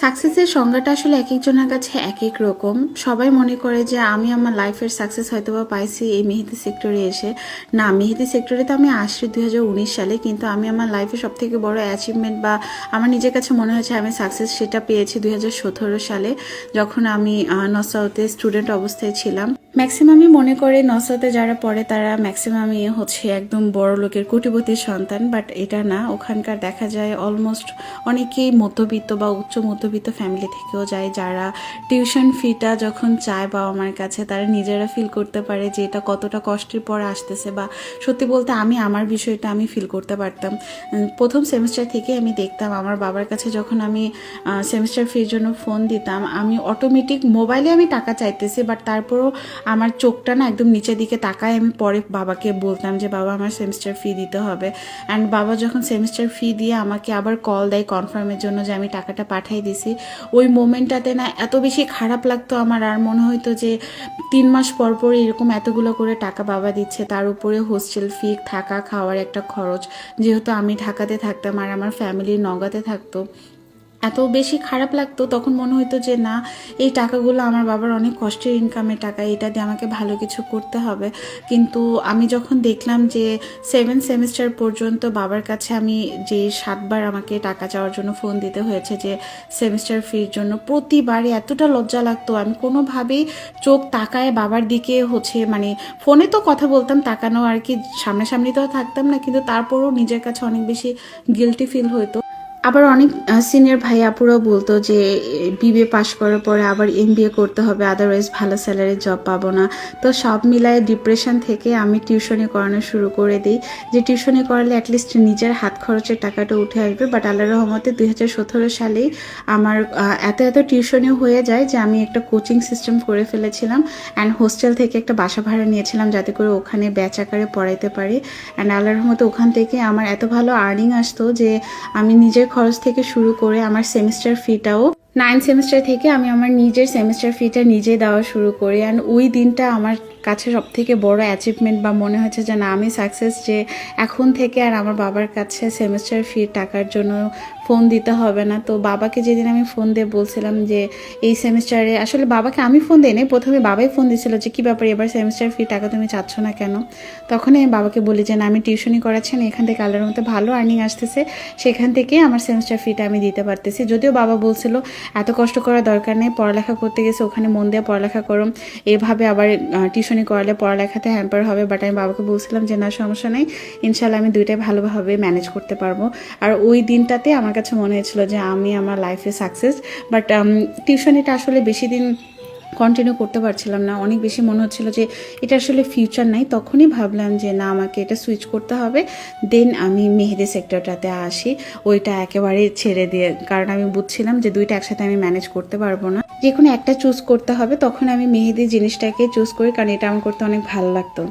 সাকসেসের সংজ্ঞাটা আসলে একেকজনের কাছে একেক রকম। সবাই মনে করে যে আমি আমার লাইফের সাকসেস হয়তোবা পাইছি এই মেহেদি সেক্টরে এসে। না, মেহেদি সেক্টরে তো আমি আসছি 2019 সালে, কিন্তু আমি আমার লাইফে সবথেকে বড় অ্যাচিভমেন্ট বা আমার নিজের কাছে মনে হয়েছে আমি সাকসেস সেটা পেয়েছি 2017 সালে, যখন আমি নসাউতে স্টুডেন্ট অবস্থায় ছিলাম। ম্যাক্সিমামই মনে করে নসাউতে যারা পড়ে তারা ম্যাক্সিমামই হচ্ছে একদম বড় লোকের কোটিপতির সন্তান, বাট এটা না। ওখানকার দেখা যায় অলমোস্ট অনেকেই মধ্যবিত্ত বা উচ্চ মধ্যবিত্ত ফ্যামিলি থেকেও যায়, যারা টিউশন ফিটা যখন চায় বাবা মার কাছে তারা নিজেরা ফিল করতে পারে যে এটা কতটা কষ্টের পর আসতেছে। বা সত্যি বলতে আমি আমার বিষয়টা আমি ফিল করতে পারতাম। প্রথম সেমিস্টার থেকে আমি দেখতাম আমার বাবার কাছে যখন আমি সেমিস্টার ফির জন্য ফোন দিতাম, আমি অটোমেটিক মোবাইলে আমি টাকা চাইতেছি, বাট তারপরও আমার চোখটা না একদম নিচের দিকে তাকায়। আমি পরে বাবাকে বলতাম যে বাবা আমার সেমিস্টার ফি দিতে হবে। অ্যান্ড বাবা যখন সেমিস্টার ফি দিয়ে আমাকে আবার কল দেয় কনফার্মের জন্য যে আমি টাকাটা পাঠিয়ে দিছি, ওই মোমেন্টটাতে না এত বেশি খারাপ লাগতো আমার। আর মনে হতো যে 3 মাস পর পর এরকম এতগুলো করে টাকা বাবা দিচ্ছে, তার উপরে হোস্টেল ফি, থাকা খাওয়ার একটা খরচ, যেহেতু আমি ঢাকাতে থাকতাম আর আমার ফ্যামিলি নগাঁতে থাকতো। এত বেশি খারাপ লাগতো তখন। মনে হতো যে না, এই টাকাগুলো আমার বাবার অনেক কষ্টের ইনকামের টাকা, এটা দিয়ে আমাকে ভালো কিছু করতে হবে। কিন্তু আমি যখন দেখলাম যে 7 সেমিস্টার পর্যন্ত বাবার কাছে আমি যে 7বার আমাকে টাকা চাওয়ার জন্য ফোন দিতে হয়েছে যে সেমিস্টার ফির জন্য, প্রতিবারই এতটা লজ্জা লাগতো। আমি কোনোভাবেই চোখ তাকায় বাবার দিকে হচ্ছে মানে ফোনে তো কথা বলতাম, তাকানো আর কি, সামনাসামনি তো থাকতাম না, কিন্তু তারপরও নিজের কাছে অনেক বেশি গিল্টি ফিল হতো। আবার অনেক সিনিয়র ভাই আপুরাও বলতো যে বিবিএ পাশ করার পরে আবার এমবিএ করতে হবে, আদারওয়াইজ ভালো স্যালারি জব পাবো না। তো সব মিলায় ডিপ্রেশন থেকে আমি টিউশনি করানো শুরু করে দিই, যে টিউশনি করালে অ্যাটলিস্ট নিজের হাত খরচের টাকাটা উঠে আসবে। বাট আল্লাহর রহমতে 2017 সালেই আমার এত এত টিউশনিও হয়ে যায় যে আমি একটা কোচিং সিস্টেম করে ফেলেছিলাম। অ্যান্ড হোস্টেল থেকে একটা বাসা ভাড়া নিয়েছিলাম যাতে করে ওখানে ব্যাচ আকারে পড়াইতে পারি। অ্যান্ড আল্লাহর রহমতে ওখান থেকে আমার এত ভালো আর্নিং আসতো যে আমি নিজের খরচ থেকে শুরু করে আমার সেমিস্টার ফিটাও 9 সেমিস্টার থেকে আমি আমার নিজের সেমিস্টার ফিটা নিজে দেওয়া শুরু করি। অ্যান্ড ওই দিনটা আমার কাছে সব থেকে বড় অ্যাচিভমেন্ট বা মনে হচ্ছে যে না, আমি সাকসেস, যে এখন থেকে আর আমার বাবার কাছে সেমিস্টার ফি টাকার জন্য ফোন দিতে হবে না। তো বাবাকে যেদিন আমি ফোন দিয়ে বলছিলাম যে এই সেমিস্টারে, আসলে বাবাকে আমি ফোন দিই নাই, প্রথমে বাবাই ফোন দিয়েছিল যে কী ব্যাপার এবার সেমিস্টার ফি টাকা তুমি চাচ্ছ না কেন। তখনই আমি বাবাকে বলি যে না, আমি টিউশনি করাচ্ছেন, এখান থেকে আল্লাহর মতো ভালো আর্নিং আসতেছে, সেখান থেকে আমার সেমিস্টার ফিটা আমি দিতে পারতেছি। যদিও বাবা বলছিল এত কষ্ট করার দরকার নেই, পড়ালেখা করতে গেছে ওখানে মন দিয়ে পড়ালেখা করো, এভাবে আবার টিউশনি করালে পড়ালেখাতে হ্যাম্পার হবে। বাট আমি বাবাকে বলছিলাম যে না, সমস্যা নেই, ইনশাল্লাহ আমি দুইটাই ভালোভাবে ম্যানেজ করতে পারবো। আর ওই দিনটাতে আমার কাছে মনে হয়েছিল যে আমি আমার লাইফে সাকসেস। বাট টিউশনিটা আসলে বেশি দিন কন্টিনিউ করতে পারছিলাম না, অনেক বেশি মনে হচ্ছিল যে এটা আসলে ফিউচার নাই। তখনই ভাবলাম যে না, আমাকে এটা সুইচ করতে হবে। দেন আমি মেহেদি সেক্টরটাতে আসি, ওইটা একেবারে ছেড়ে দিয়ে, কারণ আমি বুঝছিলাম যে দুইটা একসাথে আমি ম্যানেজ করতে পারবো না, যে কোনো একটা চুজ করতে হবে। তখন আমি মেহেদি জিনিসটাকে চুজ করি, কারণ এটা আমার করতে অনেক ভালো লাগতো।